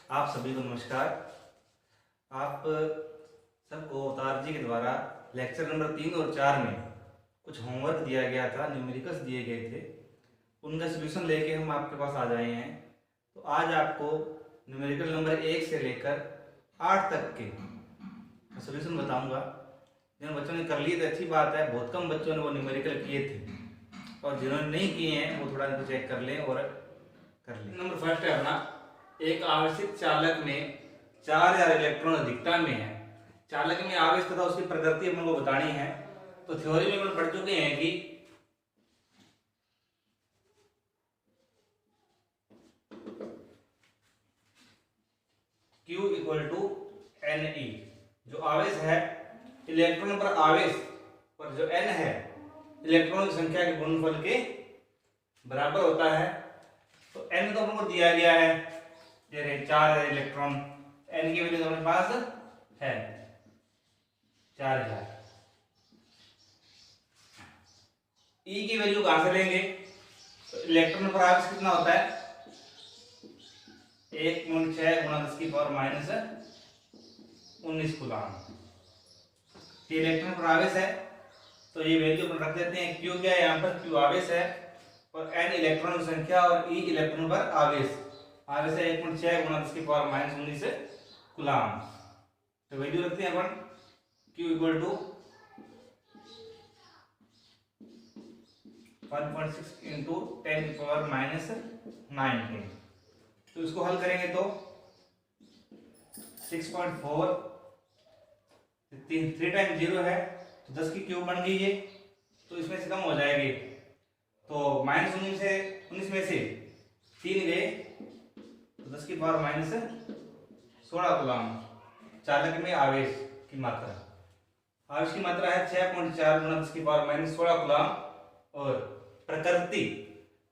आप सभी को नमस्कार। आप सबको अवतार जी के द्वारा लेक्चर नंबर 3 और 4 में कुछ होमवर्क दिया गया था, न्यूमेरिकल्स दिए गए थे, उनका सोल्यूशन लेके हम आपके पास आ जाए हैं। तो आज आपको न्यूमेरिकल नंबर 1 से लेकर 8 तक के सोल्यूशन बताऊंगा। जिन बच्चों ने कर लिए थे अच्छी बात है, बहुत कम बच्चों ने वो न्यूमेरिकल किए थे, और जिन्होंने नहीं किए हैं वो थोड़ा इनको चेक कर लें और कर लें। नंबर फर्स्ट है अपना, एक आवेशित चालक में 4000 इलेक्ट्रॉन अधिकता में है। चालक में आवेश तथा उसकी प्रकृति अपन को बतानी है। तो थ्योरी में अपन पढ़ चुके हैं कि Q इक्वल टू Ne, जो आवेश है इलेक्ट्रॉन पर आवेश और जो N है इलेक्ट्रॉन की संख्या के गुणनफल के बराबर होता है। तो N तो अपन को दिया गया है, जैसे 4000 इलेक्ट्रॉन, N की वैल्यू तो अपने पास है 4000। E की वैल्यू कहां से लेंगे? तो इलेक्ट्रॉन पर आवेश कितना होता है? 1.6 गुणा 10 की पावर माइनस 19 कूलम। ये इलेक्ट्रॉन पर आवेश है, तो ये वैल्यू अपन रख देते हैं। Q क्या है यहाँ पर? Q आवेश है और N इलेक्ट्रॉन की संख्या और E इलेक्ट्रॉन पर आवेश। आवेश है 1.6 गुणा 10 की पावर माइनस 19 कूलम। तो वैल्यू रखते हैं अपन Q इक्वल टू 1.6 इंटू 10 की पावर माइनस 19। तो इसको हल करेंगे तो 6.4 3 टाइम 0 है, तो 10 की क्यूब बन गई ये, तो इसमें से कम हो जाएगी। तो माइनस 19 में से 3 गए, तो 10 की पावर माइनस 16 कूलम। चालक में आवेश की मात्रा, आवेश की मात्रा है 6.4 गुणा 10 की पावर माइनस 16 कूलम। और प्रकृति,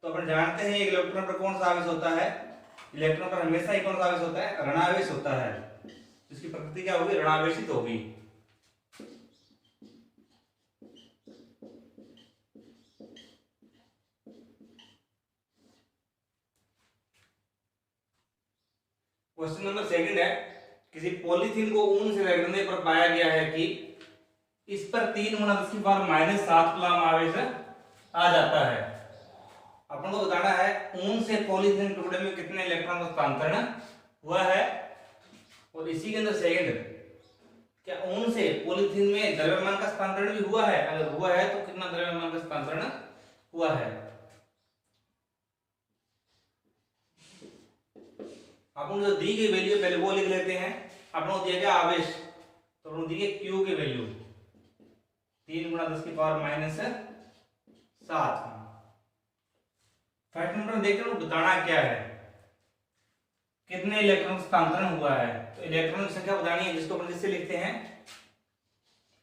तो अपन जानते हैं इलेक्ट्रॉन पर कौन सा आवेश होता है? इलेक्ट्रॉन पर हमेशा ही कौन सा आवेश होता है? ऋणावेश होता है। इसकी प्रकृति क्या होगी? ऋणावेशित होगी। क्वेश्चन नंबर सेकंड है, किसी पॉलीथीन को ऊन से रगड़ने पर पाया गया है कि इस पर 3 गुणा 10 की पावर माइनस 7 कूलम आवेश आ जाता है। अपन को बताना है ऊन से पॉलीथीन टुकड़े में कितने इलेक्ट्रॉन का हस्तांतरण हुआ है। और इसी के अंदर सेकंड, क्या ऊन से पॉलीथीन में द्रव्यमान का हस्तांतरण भी हुआ है? अगर हुआ है तो कितना द्रव्यमान का हस्तांतरण हुआ है? अपन जो दी गई वैल्यू पहले वो लिख लेते हैं। अपन को दिया गया आवेश, तो अपन दी गई Q की वैल्यू 3 गुणा 10 की पावर माइनस 7। फैक्ट नंबर देखकर बताना क्या है, कितने इलेक्ट्रॉन हस्तांतरण हुआ है। तो इलेक्ट्रॉन की संख्या बतानी है, जिसको अपन किससे लिखते हैं?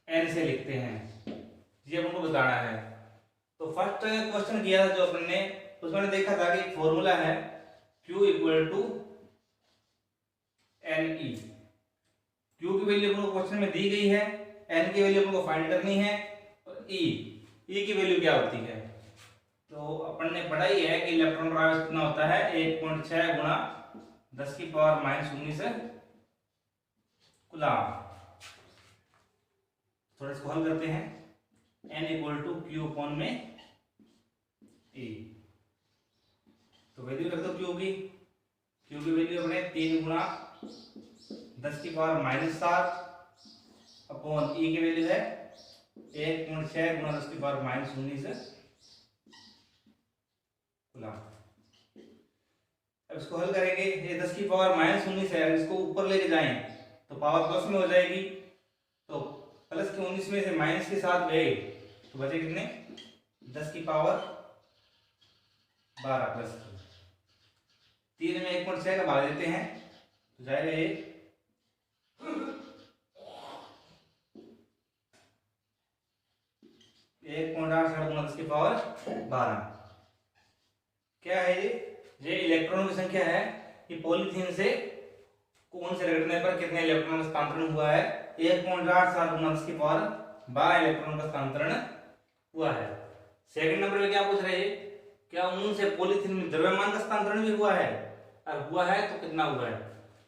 N से लिखते हैं। ये अपन को बताना है। तो फर्स्ट क्वेश्चन किया था जो अपन ने, उसमें देखा था कि फॉर्मूला है Q equal to Ne। Q की वैल्यू अपन को क्वेश्चन में दी गई है, N की वैल्यू अपन को फाइंड करनी है, और E की वैल्यू क्या होती है? तो अपन ने पढ़ा ही है कि इलेक्ट्रॉन पर आवेश कितना होता है? 1.6 गुणा 10 की पावर माइनस 19 कूलम। थोड़ा इसको हल करते हैं। N equal to Q upon में E। तो वैल्यू रख दो Q की वैल्यू अपने 3 गुणा 10 की पावर माइनस 7 अपॉन E की वैल्यू है 1.6 गुणा 10 की पावर माइनस 19 कूलम। अब इसको हल करेंगे। ये 10 की पावर माइनस 19 है, अगर इसको ऊपर लेके जाएं तो पावर प्लस में हो जाएगी। तो प्लस के 19 में से माइनस के साथ गए तो बचे कितने? 10 की पावर 12 प्लस 3 में 1.6 का भाग देते हैं तो जाएगा ये 1.8 गुणा 10 की पावर 12। क्या है ये इलेक्ट्रॉनों की संख्या है कि पॉलीथीन से कौन से रगड़ने पर कितने इलेक्ट्रॉन का हस्तांतरण हुआ है? 1.87 गुणा 10 की पावर 12 इलेक्ट्रॉन का हस्तांतरण हुआ है। सेकंड नंबर में क्या पूछ रहे हैं? क्या ऊन से पॉलीथीन में द्रव्यमान का हस्तांतरण भी हुआ है? अगर हुआ है तो कितना हुआ है?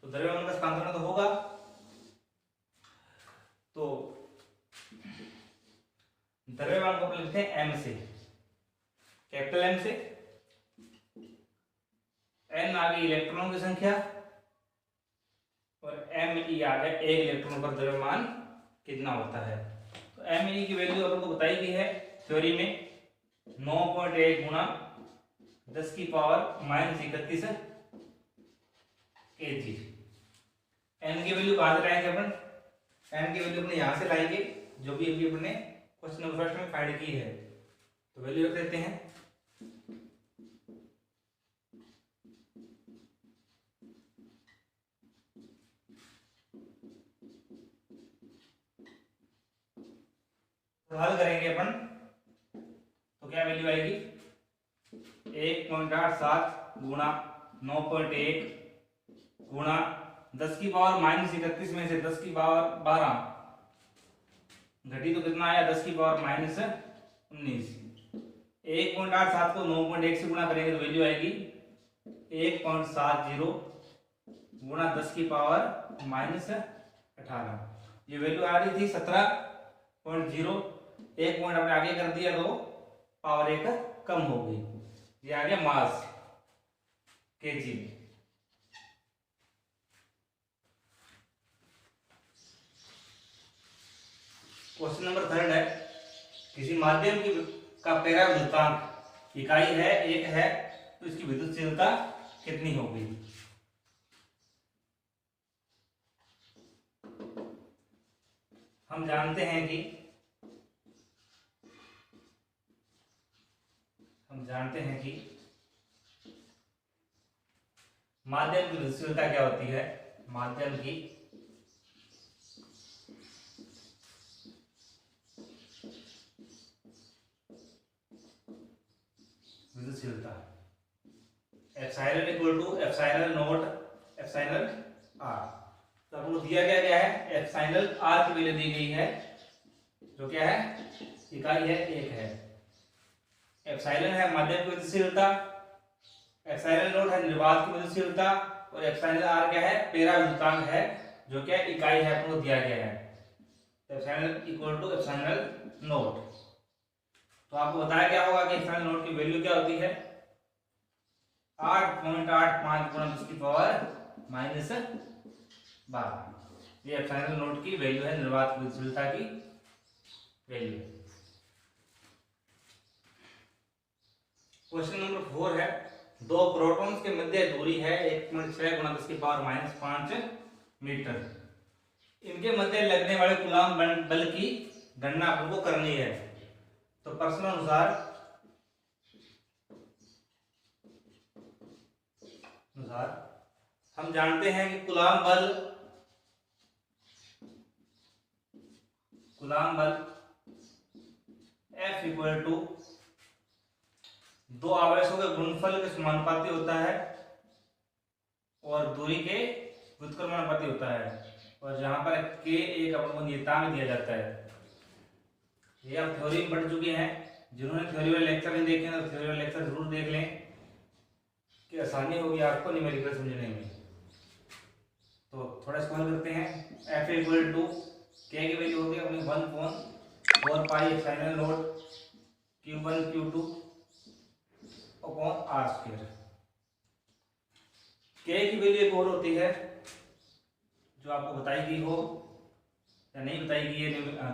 तो द्रव्यमान का स्थानांतरण तो होगा। तो द्रव्यमान को अपन लिखते हैं m से, कैपिटल M से। n आ गई इलेक्ट्रॉनों की संख्या और me आ गया एक इलेक्ट्रॉन पर द्रव्यमान कितना होता है। तो me की वैल्यू अपन को बताई गई है थ्योरी में 9.1 गुना 10 की पावर -31 kg। n की वैल्यू कहां से लाएंगे अपन? n की वैल्यू अपने यहां से लाएंगे जो भी अभी अपने क्वेश्चन नंबर फर्स्ट में फाइंड की है। तो वैल्यू रख देते हैं। हल करेंगे अपन तो क्या वैल्यू आएगी? 1.87 गुणा 9.1 गुणा 10 की पावर -31 में से 10 की पावर 12 घटी तो कितना आया? 10 की पावर -19। 1.87 को 9.1 से गुणा करेंगे तो वैल्यू आएगी 1.70 गुणा 10 की पावर -18। ये वैल्यू आ रही थी 17.0। एक पॉइंट हमने आगे कर दिया तो पावर 1 कम हो गई। ये आ गया मास केजी। क्वेश्चन नंबर थर्ड है, किसी माध्यम की का पराविद्युतांक इकाई है 1 है तो इसकी विद्युतशीलता कितनी होगी? हम जानते हैं कि माध्यम की विद्युतशीलता क्या होती है? माध्यम की विद्युतशीलता epsilon equal to epsilon naught epsilon R. तो आपको दिया गया है एप्सिलॉन आर की वैल्यू दी गई है जो क्या है? इकाई है 1 है। एप्सिलॉन है माध्यम की विद्युतशीलता, एप्सिलॉन नॉट है निर्वात की विद्युतशीलता और एप्सिलॉन आर क्या है? पराविद्युतांक है जो क्या इकाई है आपको दिया गया है। Epsilon equal to epsilon naught. तो आपको बताया गया होगा कि एप्सिलॉन नॉट की वैल्यू क्या होती है? 8.85 गुणा 10 की पावर -12। ये एप्सिलॉन नॉट की वैल्यू है, निर्वात विद्युतशीलता की वैल्यू। क्वेश्चन नंबर 4 है, दो प्रोटॉन्स के मध्य दूरी है 1.6 गुणा 10 की पावर -5 मीटर। इनके मध्य लगने वाले कूलाम बल की गणना अपन को करनी है। तो प्रश्न अनुसार हम जानते हैं कि कूलाम बल F इक्वल टू दो आवेशों के गुणनफल के समानुपाती होता है और दूरी के व्युत्क्रमानुपाती होता है। और जहां पर k एक अपन को नियतांक दिया जाता है। ये आप थ्योरी में पढ़ चुके हैं। जिन्होंने थ्योरी वाले लेक्चर नहीं देखे तो थ्योरी वाले लेक्चर जरूर देख लें कि आसानी होगी आपको न्यूमेरिकल समझने में। तो थोड़ा इसको हल करते हैं। F इक्वल टू k की वैल्यू होगी अपनी 1/4 pi epsilon naught Q1 Q2 upon R square. k की वैल्यू एक और होती है जो आपको बताई गई हो या नहीं बताई गई है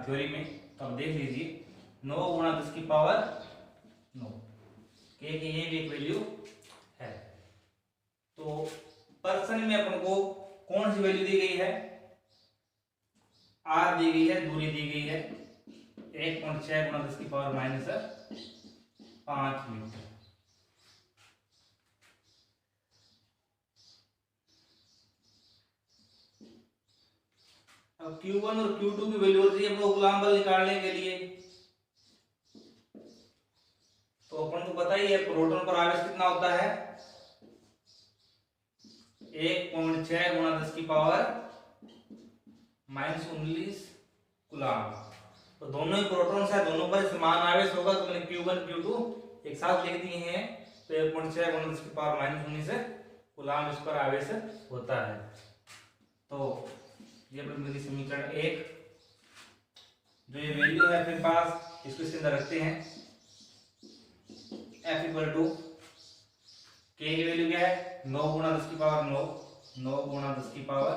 थ्योरी में, तो आप देख लीजिए 9 गुणा 10 की पावर 9। k की ये भी एक वैल्यू है। तो पर्सन में अपन को कौन सी वैल्यू दी गई है? r दी गई है, दूरी दी गई है 1.6 गुणा 10 की पावर -5 मीटर। अब Q1 और Q2 की वैल्यू होती है कूलाम बल निकालने के लिए। तो अपन को पता ही है प्रोटॉन पर आवेश कितना होता है? 1.6 गुणा 10 की पावर -19 कूलाम। तो दोनों ही प्रोटॉन्स है, दोनों पर समान आवेश होगा। तो मैंने Q1 Q2 एक साथ लिख दिए हैं। तो 1.6 गुणा 10 की पावर -19 कूलाम इस पर आवेश होता है। तो ये अपनी मेरी समीकरण 1, जो ये वैल्यू है अपने पास इसको इसके अंदर रखते हैं। F इक्वल टू के की वैल्यू क्या है 9 गुणा 10 की पावर 9, 9 गुणा 10 की पावर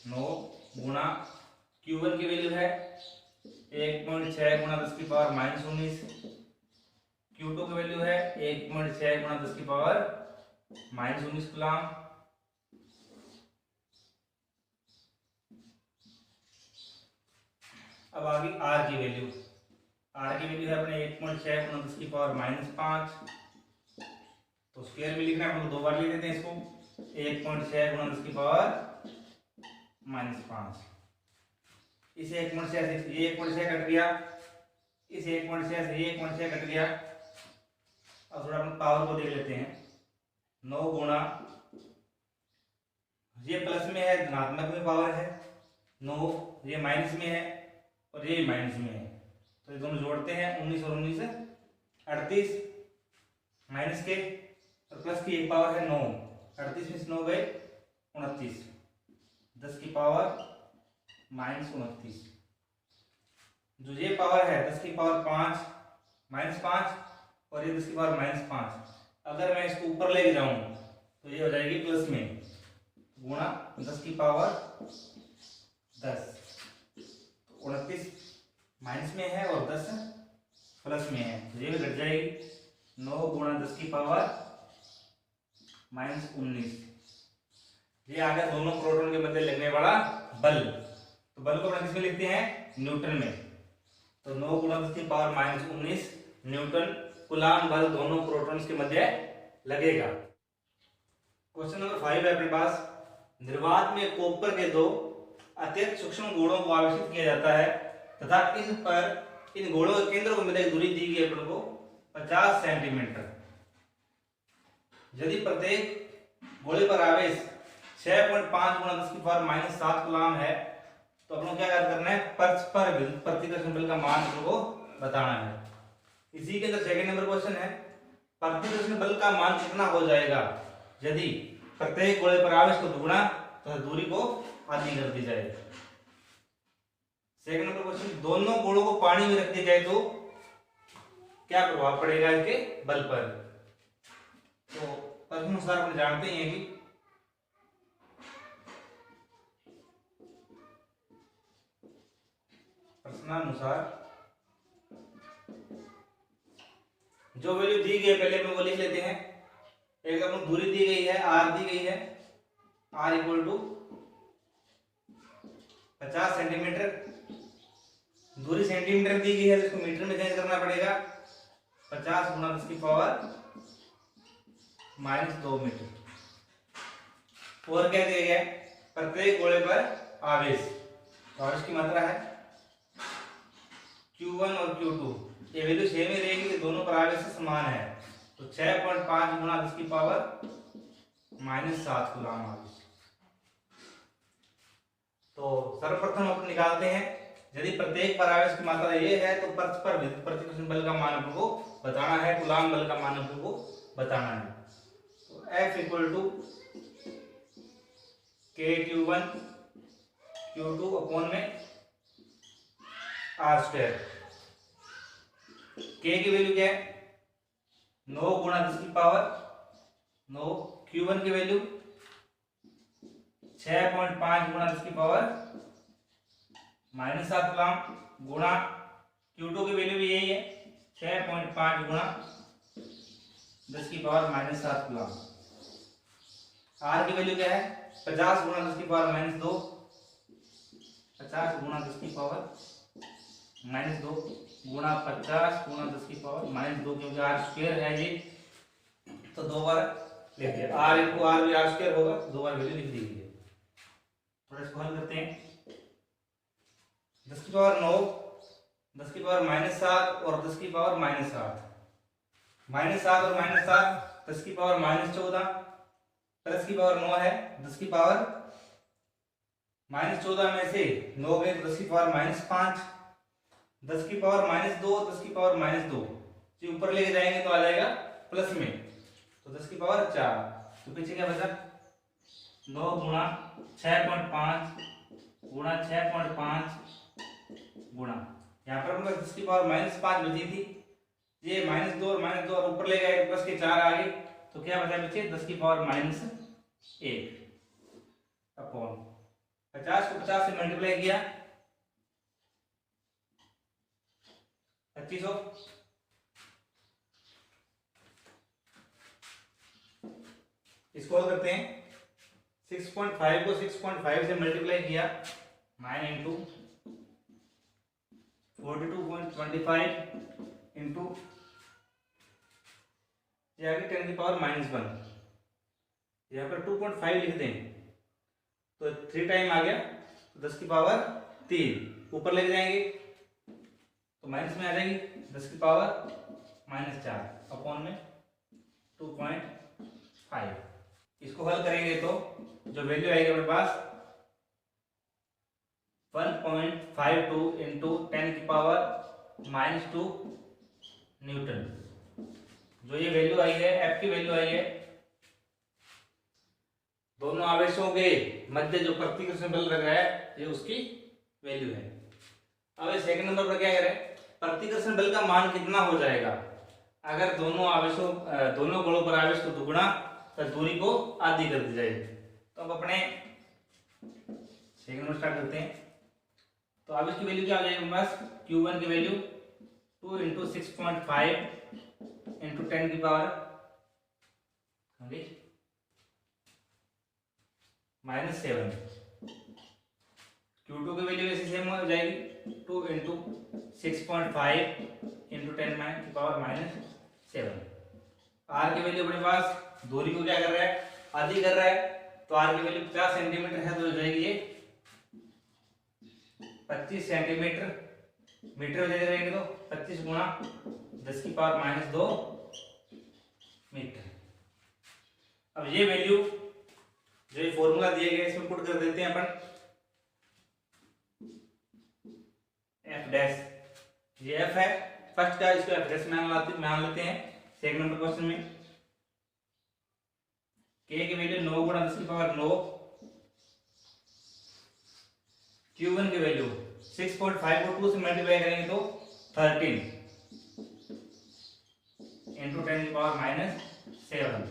9 गुणा Q1 की वैल्यू है 1.6 गुणा 10 की पावर -19, Q2 की वैल्यू है 1.6 गुणा 10 की पावर -19 कूलम। अब आ गई R की वैल्यू। R की वैल्यू है अपने 1.6 गुणा 10 की पावर -5, तो स्क्वायर में लिखना है, हम लोग दो बार लिख देते हैं इसको। 1.6 गुणा 10 की पावर -5, इसे 1.6 से ये 1.6 कट गया, इस 1.6 से ये 1.6 कट गया। अब थोड़ा अपन पावर को देख लेते हैं। 9 गुणा, ये प्लस में है, धनात्मक में पावर है 9, ये माइनस में है और ये माइनस में है, तो ये दोनों जोड़ते हैं 19 और 19 38, माइनस के और प्लस की एक पावर है 9, 38 में से 9 गए 29, 10 की पावर -29। जो ये पावर है 10 की पावर 5 -5 और ये 10 की पावर -5, अगर मैं इसको ऊपर लेके जाऊं तो ये हो जाएगी प्लस में, गुणा 10 की पावर 10, 29 माइनस में है और 10 प्लस में है, तो ये भी घट जाएगी। 9 गुणा 10 की पावर -19, ये आ गया दोनों प्रोटॉन के मध्य लगने वाला बल। तो बल को अपन किसमें लिखते हैं न्यूटन में, तो 9 गुणा 10 की पावर -19 न्यूटन कूलम बल दोनों प्रोटॉन्स के मध्य लगेगा। क्वेश्चन नंबर 5 है अपने पास। निर्वात में कॉपर के दो अत्यंत सूक्ष्म गोलों को आवेशित किया जाता है तथा इन गोलों के केंद्र को मिलकर दूरी दी गई अपन को 50 सेंटीमीटर। यदि प्रत्येक गोले पर आवेश 6.5 गुणा 10 की पावर -7 कूलम है, तो अपन को क्या करना है, परस्पर प्रतिकर्षण बल का मान को बताना है। इसी के अंदर सेकंड नंबर क्वेश्चन है, प्रतिकर्षण बल का मान कितना हो जाएगा यदि प्रत्येक गोले पर आवेश को दुगुना तथा दूरी को आधी कर दी जाए। सेकंड नंबर क्वेश्चन, दोनों गोलों को पानी में रख दिया जाए तो क्या प्रभाव पड़ेगा इनके बल पर। तो तदनुसार हम जानते हैं कि प्रश्नानुसार जो वैल्यू दी गई है पहले अपन वो लिख लेते हैं। एक अपन दूरी दी गई है r दी गई है, r इक्वल टू 50 सेंटीमीटर, दूरी सेंटीमीटर दी गई है तो इसको मीटर में चेंज करना पड़ेगा। 50 गुणा 10 की पावर -2 मीटर। और क्या दिया गया, प्रत्येक गोले पर आवेश, तो आवेश की मात्रा है Q1 और Q2, ये वैल्यू सेम ही रहेगी कि दोनों पर आवेश समान है, तो 6.5 गुणा 10 की पावर -7 कूलम आवेश। तो सर्वप्रथम अपन निकालते हैं, यदि प्रत्येक पर आवेश की मात्रा ये है तो परस्पर विद्युत प्रतिकर्षण बल का मान अपन को बताना है, कूलम बल का मान अपन को बताना है। तो F equal to KQ1 Q2 upon में R²। K की वैल्यू क्या है 9 गुणा 10 की पावर 9, Q1 की वैल्यू 6.5 गुणा 10 की पावर -7 कूलम गुणा Q2 की वैल्यू भी यही है 6.5 गुणा 10 की पावर -7 कूलम। R की वैल्यू क्या है 50 गुणा 10 की पावर -2, 50 गुणा 10 की पावर -2 गुणा 50 गुणा 10 की पावर -2, क्योंकि R² है ये, तो दो बार लिख दिया। R इंटू R भी R² होगा, दो बार वैल्यू लिख दी गई है। थोड़ा इसको हल करते हैं। 10 की पावर 9, 10 की पावर -7 और 10 की पावर -7, -7 और -7 10 की पावर -14, प्लस की पावर 9 है, 10 की पावर -14 में से 9 गए तो 10 की पावर -5, 10 की पावर -2, 10 की पावर -2 जी ऊपर लेके जाएंगे तो आ जाएगा प्लस में, तो 10 की पावर 4, तो पीछे क्या बचा 9 गुणा 6.5 गुणा 6.5 गुणा, यहाँ पर मतलब 10 की पावर -5 बची थी, ये -2 और -2 और ऊपर ले गए प्लस के 4 आ गए, तो क्या बचा बचे 10 की पावर -1 अपॉन 50 को 50 से मल्टीप्लाई किया 2500, इसको हल करते हैं। 6.5 को 6.5 से मल्टीप्लाई किया 9 इंटू 42.25 इंटू ये आ गया 10 की पावर -1, यहाँ पर 2.5 लिख दें तो 3 टाइम आ गया, तो 10 की पावर 3 ऊपर लेके जाएंगे तो माइनस में आ जाएगी 10 की पावर -4 अपॉन में 2.5। इसको हल करेंगे तो जो वैल्यू आएगी अपने पास 1.52 इंटू 10 की पावर -2 न्यूटन। जो ये वैल्यू आई है, एफ की वैल्यू आई है, दोनों आवेशों के मध्य जो प्रतिकर्षण बल लग रहा है ये उसकी वैल्यू है। अब सेकंड नंबर पर क्या करें, प्रतिकर्षण बल का मान कितना हो जाएगा अगर दोनों आवेशों दोनों गोलों पर आवेश को दुगुना तो दूरी को आधी कर दी जाए। तो अब अपने सेकंड नंबर स्टार्ट करते हैं। तो आवेश की वैल्यू क्या हो जाएगी हमारे पास, Q1 की वैल्यू 2 इंटू 6.5 इंटू 10 की पावर -7। Q2 की वैल्यू ऐसे सेम हो जाएगी 2 इंटू 6.5 इंटू 10 की पावर -7। R की वैल्यू अपने पास दूरी को क्या कर रहा है, आधी कर रहा है, तो R की वैल्यू 50 सेंटीमीटर है तो हो जाएगी ये 25 सेंटीमीटर, मीटर हो जाएंगे तो 25 गुणा 10 की पावर -2 मीटर। अब ये वैल्यू जो ये फॉर्मूला दिए गए इसमें पुट कर देते हैं अपन एफ डैश, ये एफ है फर्स्ट का, इसको एफ डैश मान लेते हैं। सेकंड नंबर क्वेश्चन में के की वैल्यू 9 गुणा 10 की पावर 9, Q1 की वैल्यू 6.5 को 2 से मल्टीप्लाई करेंगे तो 13 इंटू 10 की पावर -7।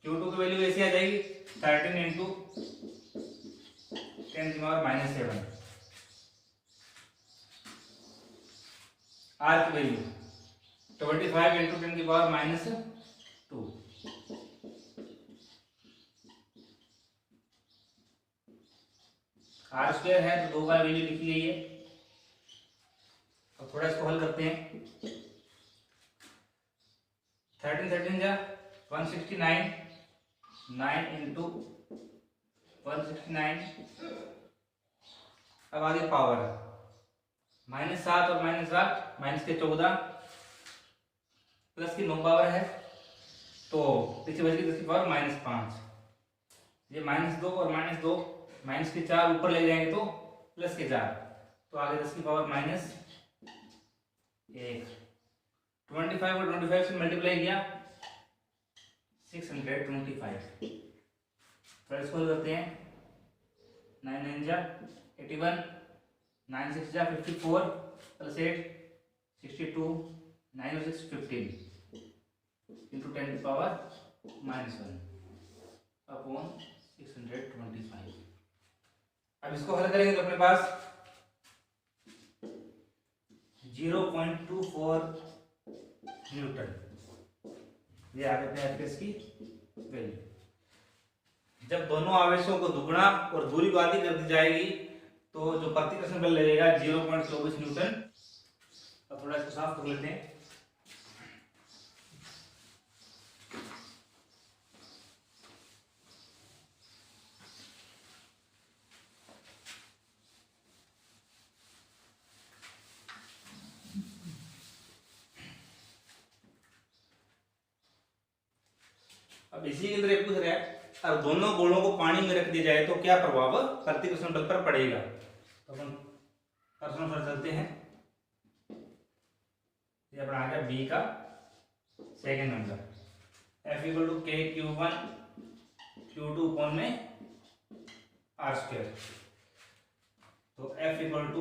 Q2 की वैल्यू ऐसी आ जाएगी 13 इंटू 10 की पावर -7। R की वैल्यू 25 इंटू 10 की पावर -2। R स्क्वायर है तो 2 बार वैल्यू लिखी गई है। अब थोड़ा इसको हल करते हैं। 13 जा 169, 9 इंटू 169, अब आगे पावर -7 और -8 माइनस के 14 प्लस की 9 पावर है तो पीछे बच गई 10 की पावर -5। ये -2 और -2 माइनस के 4 ऊपर ले जाएंगे तो प्लस के 4, तो आगे 10 की पावर -1। 25 और 25 से मल्टीप्लाई किया 625। फिर इसको करते हैं 9 9 जा 81, 9 6 जा 54 प्लस 8 62, 9 और 6 15 इंटू 10 की पावर -1 अपॉन 625। अब इसको हल करेंगे तो अपने पास 0.24 न्यूटन ये आ गए एफ की वैल्यू। जब दोनों आवेशों को दुगुना और दूरी को आधी कर दी जाएगी तो जो प्रतिकर्षण बल लगेगा 0.24 न्यूटन। अब थोड़ा इसको साफ कर लेते हैं। अब इसी के अंदर पूछ रहा है अब दोनों गोलों को पानी में रख दिया जाए तो क्या प्रभाव प्रतिकर्षण बल पर पड़ेगा। तो अपन प्रश्न पर चलते हैं। ये अपना आ गया बी का second number, F = K Q1 Q2 upon में आर स्क्वायर। तो F equal to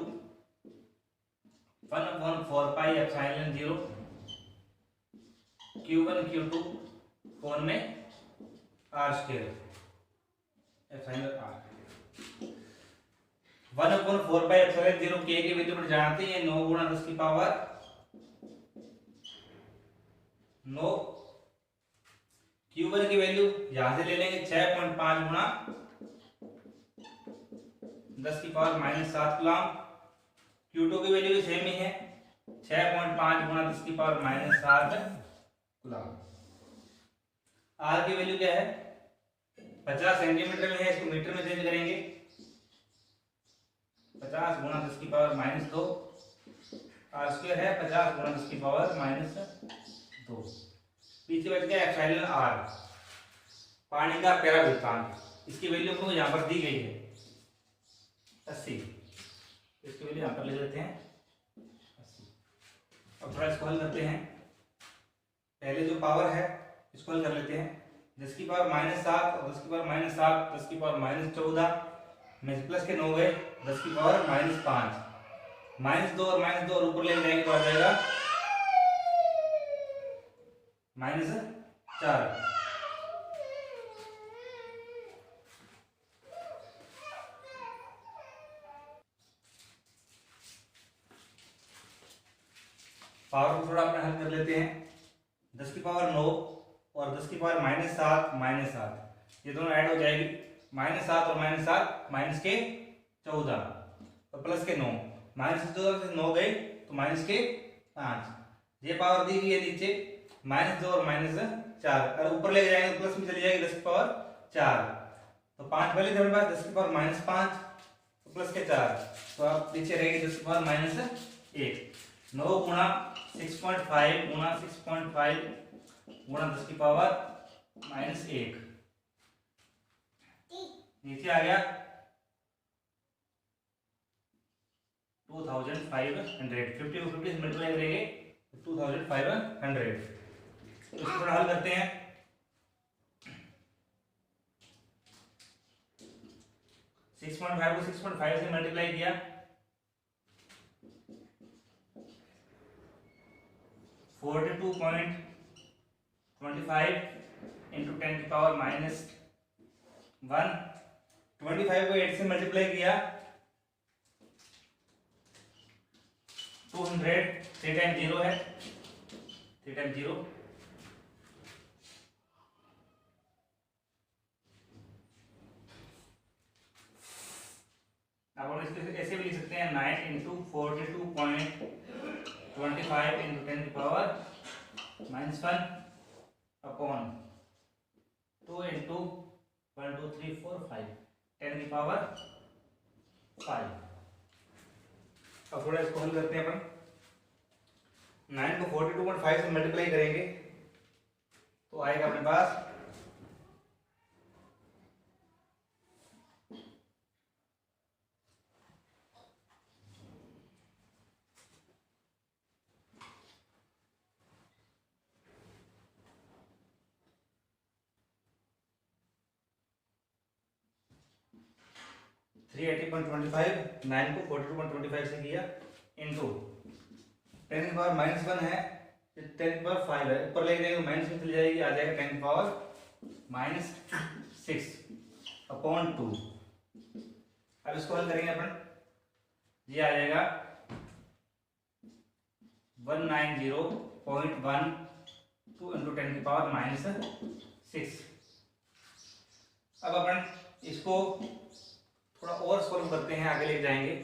1/4 pi epsilon 0 Q1 Q2 कोण में R square epsilon R. 1/4 pi epsilon 0 के की वैल्यू पर जानते हैं 9 गुणा 10 की पावर 9। Q1 की वैल्यू यहां से ले लेंगे 6.5 गुणा 10 की पावर -7 कूलम। Q2 की वैल्यू भी सेम ही है 6.5 गुणा 10 की पावर -7 कूलम। R की वैल्यू क्या है 50 सेंटीमीटर में है, इसको मीटर में चेंज करेंगे 50 गुणा 10 की पावर -2 आर स्क्वायर है 50 गुणा 10 की पावर -2। पीछे बच गया एप्सिलॉन आर पानी का प्यारा वृत्तांत। इसकी वैल्यू को यहाँ पर दी गई है 80, इसकी वैल्यू यहाँ पर ले लेते हैं 80। अब थोड़ा इसको हल करते हैं। पहले जो पावर है इसको हल कर लेते हैं 10 की पावर -7 और 10 की पावर -7 10 की पावर -14 में प्लस के 9 गए 10 की पावर -5 -2 और -2 और ऊपर ले जाएंगे तो आ जाएगा -4। पावर को थोड़ा अपने हल कर लेते हैं 10 की पावर 9 और 10 की पावर -7 ये दोनों ऐड हो जाएगी -7 और -7 माइनस के 14 और प्लस के 9 -14 से 9 गए तो माइनस के 5। ये पावर दी गई है नीचे -2 और -4 और ऊपर ले जाएंगे तो प्लस में चली जाएगी 10 की पावर 4। तो 5 पहले थे हमारे पास 10 की पावर -5 तो प्लस के 4 तो अब पीछे रहेगी 10 की पावर -1। 9 गुणा 6.5 गुणा 6.5 गुणा 10 की पावर -1 नीचे आ गया 2500। 50 को 50 से मल्टीप्लाई करेंगे 2500। इसको थोड़ा हल करते हैं। 6.5 को 6.5 से मल्टीप्लाई किया 42.25 इंटू 10 की पावर -1। 25 को 8 से मल्टीप्लाई किया 200। 3 टाइम 0 है 3 टाइम 0। अब हम इसको ऐसे भी लिख सकते हैं 9 इंटू 42.25 इंटू 10 की पावर -1 अपॉन 2 इंटू 1 2 3 4 5 10 की पावर 5। अब थोड़ा इसको हल करते हैं अपन। 9 को 42.5 से मल्टीप्लाई करेंगे तो आएगा अपने पास 380.25। 9 को 42.25 से किया इंटू 10 की पावर -1 है 10 की पावर 5 है ऊपर ले जाएंगे माइनस में चली जाएगी आ जाएगा 10 की पावर -6 अपॉन 2। अब इसको हल करेंगे अपन ये आ जाएगा 190.12 इंटू 10 की पावर -6। अब अपन इसको थोड़ा और सॉल्व करते हैं आगे लेके जाएंगे।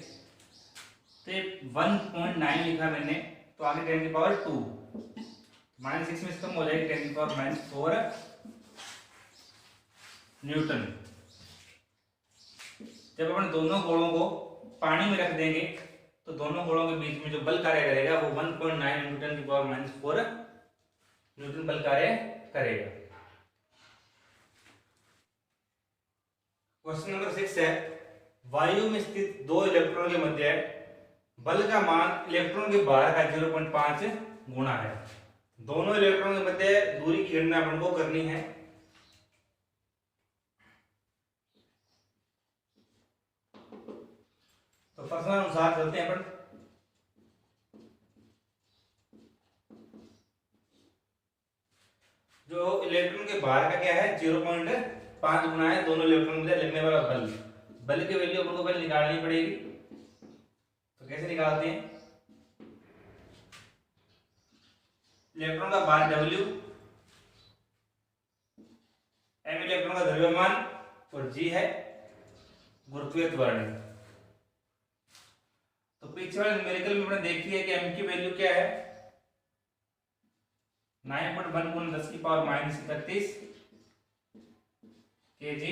तो 1.9 लिखा मैंने तो आगे 10 की पावर 2 -6 में इसका हो जाएगी 10 की पावर -4 न्यूटन। जब अपन दोनों गोलों को पानी में रख देंगे तो दोनों गोलों के बीच में जो बल कार्य करेगा वो 1.9 इंटू 10 की पावर -4 न्यूटन बल कार्य करेगा। क्वेश्चन नंबर 6 है वायु में स्थित दो इलेक्ट्रॉन के मध्य बल का मान इलेक्ट्रॉन के बाहर का 0.5 गुना है। दोनों इलेक्ट्रॉन के मध्य दूरी की गणना अपन को करनी है। तो प्रश्न अनुसार चलते हैं अपन। जो इलेक्ट्रॉन के बाहर का क्या है 0.5 गुना है दोनों इलेक्ट्रॉन में लगने वाला बल। बल की वैल्यू अपन को पहले निकालनी पड़ेगी। तो कैसे निकालते हैं? इलेक्ट्रॉन का बाहर W, m इलेक्ट्रॉन का द्रव्यमान और G है गुरुत्वीय त्वरण। तो पीछे वाले न्यूमेरिकल में हमने देखी है कि m की वैल्यू क्या है 9.1 गुना 10 की पावर -31 kg,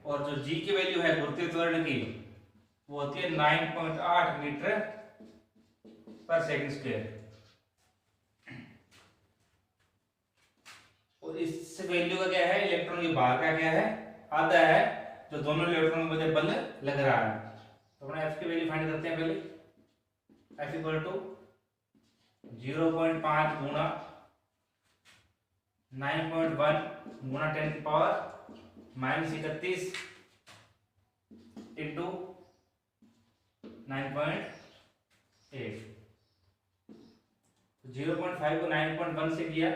और जो G की वैल्यू है गुरुत्वीय त्वरण की वो होती है 9.8 मीटर पर सेकंड स्क्वायर। और इस वैल्यू का क्या है इलेक्ट्रॉन के बाहर का क्या है आधा है जो दोनों इलेक्ट्रॉन के मध्य बल लग रहा है। तो अपने F की वैल्यू फाइंड करते हैं पहले। F इक्वल टू 0.5 गुना 9.1 गुना 10 की पावर -31 इंटू 9.8। 0.5 को 9.1 से किया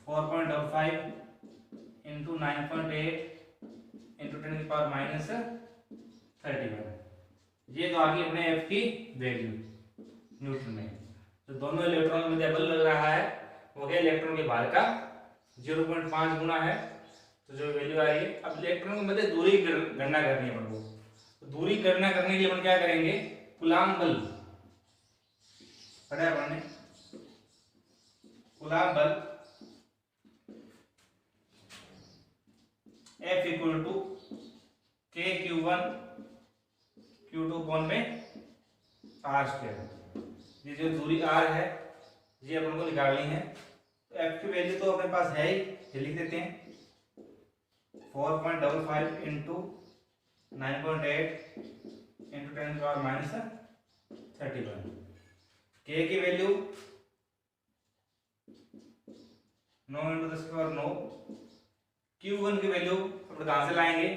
4.5 इंटू 9.8 इंटू 10 की पावर -31। ये तो आगे अपने F की वैल्यू न्यूटन में। तो दोनों इलेक्ट्रॉन में बल लग रहा है वो क्या इलेक्ट्रॉन के बाहर का 0.5 गुना है। तो जो वैल्यू आ रही है, अब इलेक्ट्रॉन के मध्य दूरी गणना करनी है अपन को। तो दूरी गणना करने के लिए अपन क्या करेंगे कूलाम बल पढ़ा है अपन ने। कूलाम बल F equal to KQ1 Q2 upon में R स्क्वायर। ये जो दूरी R है ये अपन को निकालनी है। तो F की वैल्यू तो अपने पास है ही, ये लिख देते हैं 4.55 इंटू 9.8 इंटू 10 की पावर -31। K की वैल्यू 9 इंटू 10 की पावर 9। Q1 की वैल्यू अपन कहां से लाएंगे?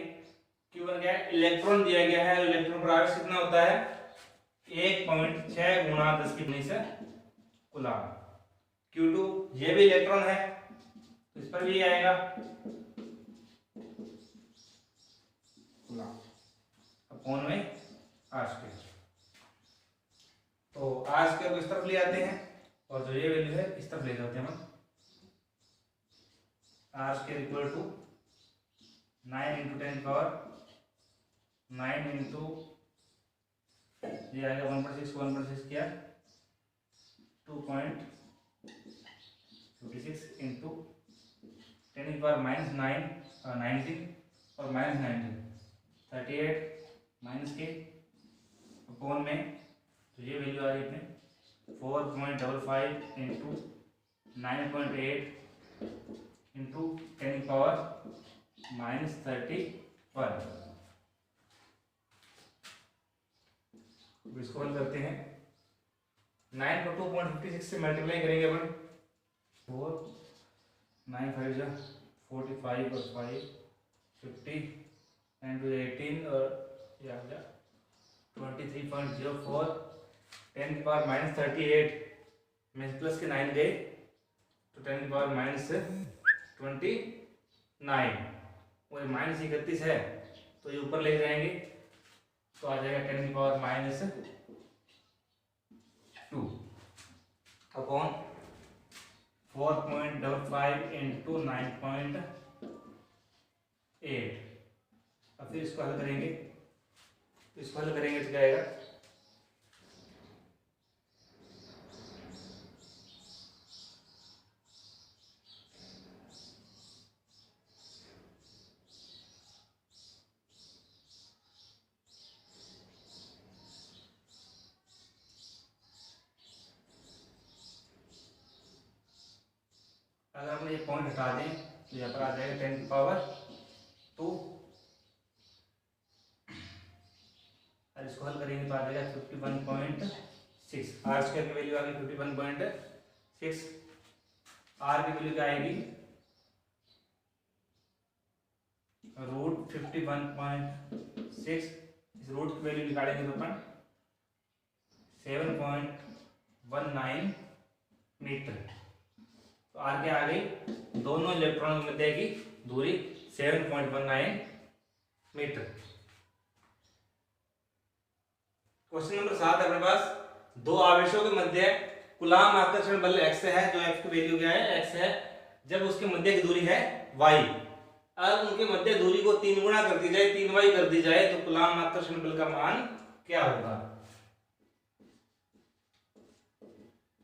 Q1 क्या है इलेक्ट्रॉन दिया गया है, इलेक्ट्रॉन पर आवेश कितना होता है 1.6 गुना 10 की 19 कूलाम। Q2 ये भी इलेक्ट्रॉन है तो इस पर भी आएगा कूलाम अपॉन में R स्क्वायर। तो R स्क्वायर को इस तरफ ले आते हैं और जो ये वैल्यू है इस तरफ ले जाते हैं हम। R square equal to 9 into 10 power 9 into ये आएगा 1.6 किया 2.56 इंटू 10 की पावर -9 19 और -19 38 माइनस के अपॉन में। तो ये वैल्यू आ रही है अपने 4.55 इंटू 9.8 इंटू 10 की पावर -31। इसको हल करते हैं 9 को 2.56 से मल्टीप्लाई करेंगे अपन 4 9 5 जा 45 और 5 50 9 to 18 और ये आ गया 23.04 10 की पावर -38 में प्लस के 9 गए तो 10 की पावर -29 और -31 है तो ये ऊपर ले जाएंगे तो आ जाएगा 10 की पावर -2 अपॉन 4.55 इंटू 9.8। अब फिर इसको हल करेंगे तो क्या आएगा अगर हम ये पॉइंट हटा दें तो यहाँ पर आ जाएगा 10 की पावर 2 और इसको हल करेंगे तो आ जाएगा 51.6। R स्क्वायर की वैल्यू आ गई 51.6। R की वैल्यू क्या आएगी रूट 51.6, इस रूट की वैल्यू निकालेंगे तो अपन 7.19 मीटर। तो आर के आ गई, दोनों इलेक्ट्रॉनों के मध्य की दूरी 7.19 मीटर। क्वेश्चन नंबर 7 है अपने पास, दो आवेशों के मध्य कूलाम आकर्षण बल x है, जो x की वैल्यू क्या है, x है, जब उसके मध्य की दूरी है y। अब उनके मध्य दूरी को 3 गुना कर दी जाए, 3y कर दी जाए, तो कूलाम आकर्षण बल का मान क्या होगा।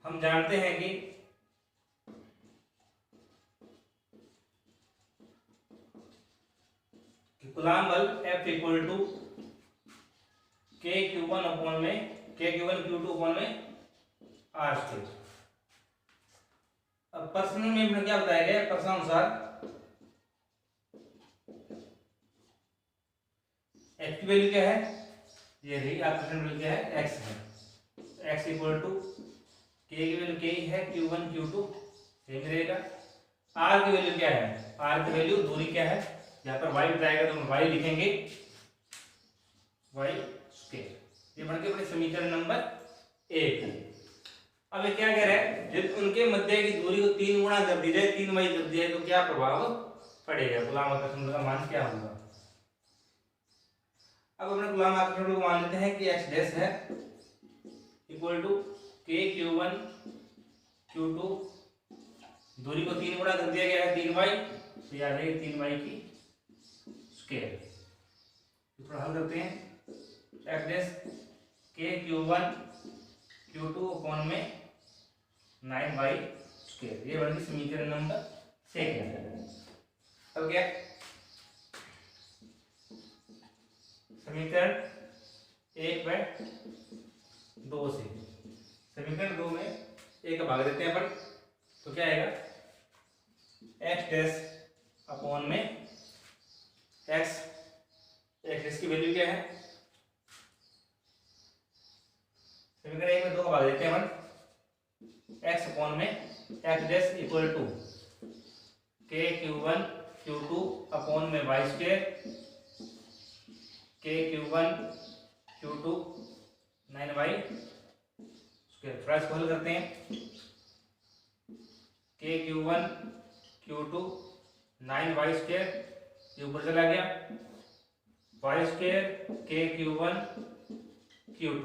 हम जानते हैं कि कूलाम बल F equal to Q1 upon में Q1 Q2 अपॉन में R स्क्वायर। अब प्रश्न में हमें क्या बताया गया, प्रश्न अनुसार F की वैल्यू क्या है, ये रही, आकर्षण बल क्या है, x है। x इक्वल टू K की वैल्यू K ही है, Q1 Q2 सेम रहेगा। R की वैल्यू क्या है, R की वैल्यू दूरी क्या है, यहाँ पर y बताएगा तो हम y लिखेंगे, y स्क्वायर। ये बन के अपने समीकरण नंबर 1। अब ये क्या कह रहा है, जब उनके मध्य की दूरी को 3 गुना कर दी जाए, 3y कर दिया जाए, तो क्या प्रभाव पड़ेगा, कूलाम आकर्षण बल का मान क्या होगा। अब अपने कूलाम आकर्षण बल को मान लेते हैं कि x डैश है इक्वल टू Q1 Q2, दूरी को 3 गुना कर दिया गया है 3y, तो याद है 3y की स्क्वायर। थोड़ा हल करते हैं, f dash Q1 Q2 upon में 9y स्क्वायर, ये बन गई समीकरण नंबर 2। अब क्या, समीकरण 1/2 से समीकरण 2 में 1 का भाग देते हैं अपन, तो क्या आएगा, x डैश अपॉन में x डैश की वैल्यू क्या है, समीकरण 1 में 2 का भाग देते हैं अपन, x अपॉन में x dash equal to Q1 Q2 upon में y square, Q1 Q2 9y square. थोड़ा इसको हल करते हैं, Q1 Q2 9y स्क्वायर, ये ऊपर चला गया, y स्क्वायर Q1 Q2,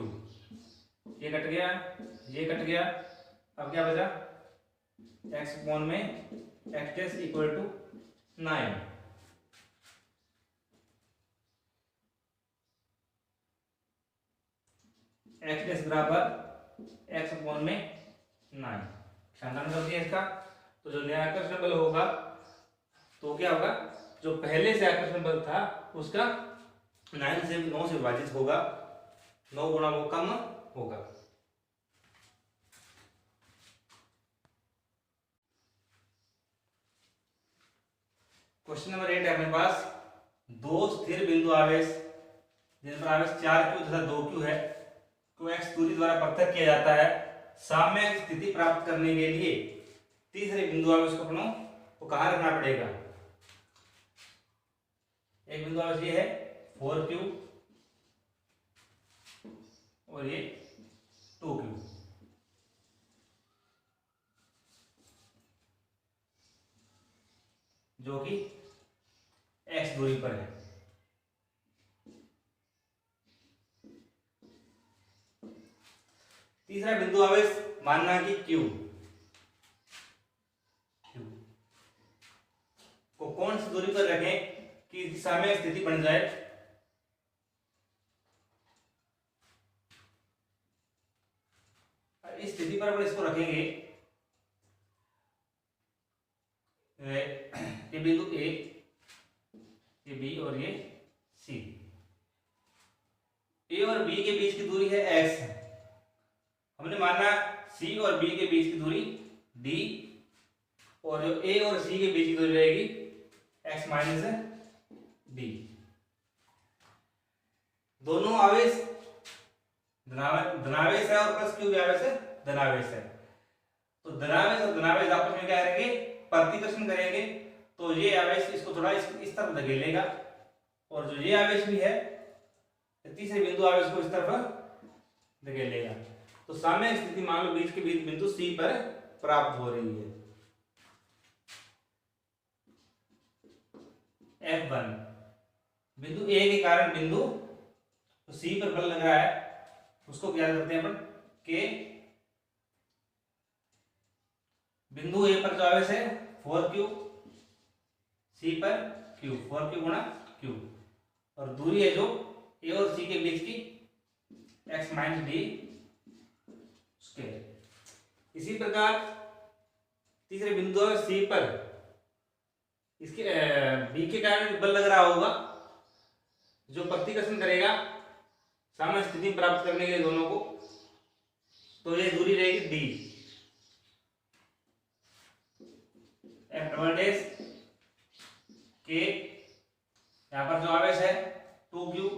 ये कट गया, ये कट गया। अब क्या बचा, x अपॉन में x dash equal to 9, x dash बराबर x अपॉन में 9, समाधान कर दिया इसका। तो जो नया आकर्षण बल होगा, तो क्या होगा, जो पहले से आकर्षण बल था उसका 9 से विभाजित होगा, 9 गुना वो कम होगा। क्वेश्चन नंबर 8 है अपने पास, दो स्थिर बिंदु आवेश जिन पर आवेश 4q तथा 2q है को x दूरी द्वारा पृथक किया जाता है। साम्य स्थिति प्राप्त करने के लिए तीसरे बिंदु आवेश को अपनों को कहाँ रखना पड़ेगा। एक बिंदु आवेश ये है 4q और ये 2q, जो कि x दूरी पर है। तीसरा बिंदु आवेश मानना कि Q को कौन सी दूरी पर रखें कि साम्य स्थिति बन जाए। इस स्थिति पर अपन इसको रखेंगे, ये बिंदु A, ये B और ये C। A और B के बीच की दूरी है x, हमने माना C और B के बीच की दूरी d, और जो A और C के बीच की दूरी रहेगी x माइनस d। दोनों आवेश धनावेश है और प्लस q भी आवेश है, धनावेश है। तो धनावेश और धनावेश आपस में क्या करेंगे, प्रतिकर्षण करेंगे, तो ये आवेश इसको थोड़ा इस तरफ धकेलेगा, और जो ये आवेश भी है तीसरे बिंदु आवेश को इस तरफ धकेलेगा। तो साम्य स्थिति मान लो बीच के बीच बिंदु C पर प्राप्त हो रही है। F1 बिंदु A के कारण बिंदु तो C पर बल लग रहा है, उसको क्या करते हैं अपन K, बिंदु A पर जो आवेश है 4Q, C पर Q, 4Q गुणा Q, और दूरी है जो A और C के बीच की x माइनस डी स्क्वायर। इसी प्रकार तीसरे बिंदु C पर इसके B के कारण बल लग रहा होगा, जो प्रतिकर्षण करेगा साम्य स्थिति प्राप्त करने के लिए दोनों को, तो ये दूरी रहेगी D। F double dash K, यहाँ पर जो आवेश है 2Q,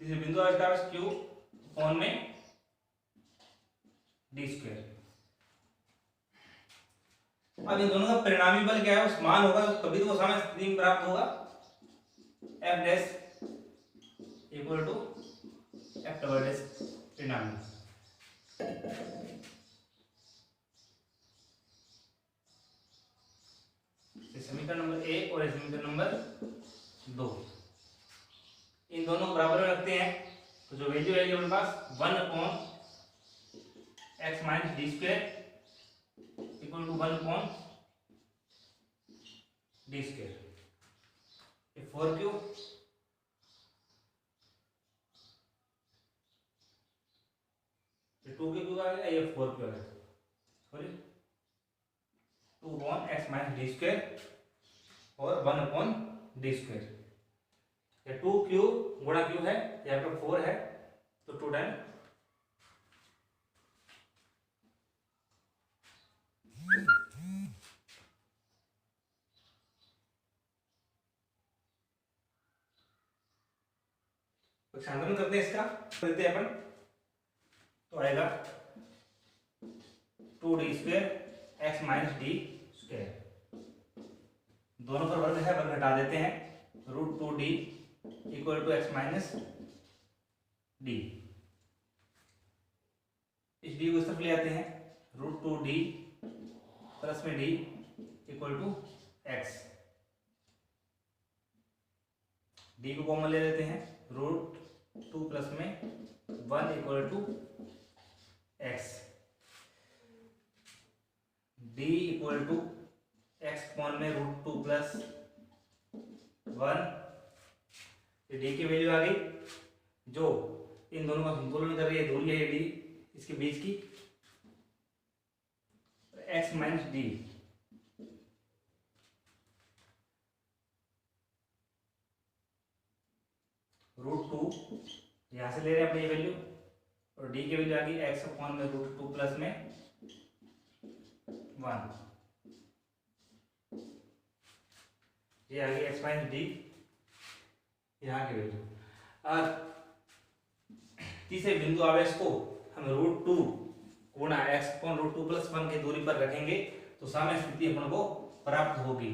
तीसरे बिंदु आवेश का आवेश Q कोण में D स्क्वायर। अब इन दोनों का परिणामी बल क्या है, उस मान होगा तभी तो वो साम्य स्थिति में प्राप्त होगा। F dash equal to F double dash परिणामी। समीकरण नंबर 1 और समीकरण नंबर 2, इन दोनों को बराबर में रखते हैं, तो जो वैल्यू है अपने पास 1/x minus D square equal to 1/d square. ये 4Q ये 2Q क्यों आ गया, ये 4Q आ गया, sorry 2/x minus D square और 1/d स्क्वायर। ये 2Q गुणा Q है, यहाँ पर 4 है, तो 2 टाइम साधारण करते हैं, इसका करते हैं अपन, तो आएगा 2d square x minus D square. दोनों पर वर्ग है, वर्ग हटा देते हैं, √2d equal to x minus D. इस d को इस तरफ ले आते हैं, √2d प्लस में d equal to x। d को कॉमन ले लेते हैं, √2 प्लस में 1 equal to x। d equal to x कोण में √2 प्लस 1, डी की वैल्यू आ गई, जो इन दोनों का संतुलन कर रही है, दूरी है डी इसके बीच की, x माइनस डी। √2 यहां से ले रहे हैं अपनी वैल्यू, और डी की वैल्यू आ गई x अपॉन में √2 प्लस में 1, ये आ गई x माइनस डी यहाँ की वैल्यू। और तीसरे बिंदु आवेश को हम √2 गुणा x अपॉन √2 प्लस 1 की दूरी पर रखेंगे, तो साम्य स्थिति अपन को प्राप्त होगी।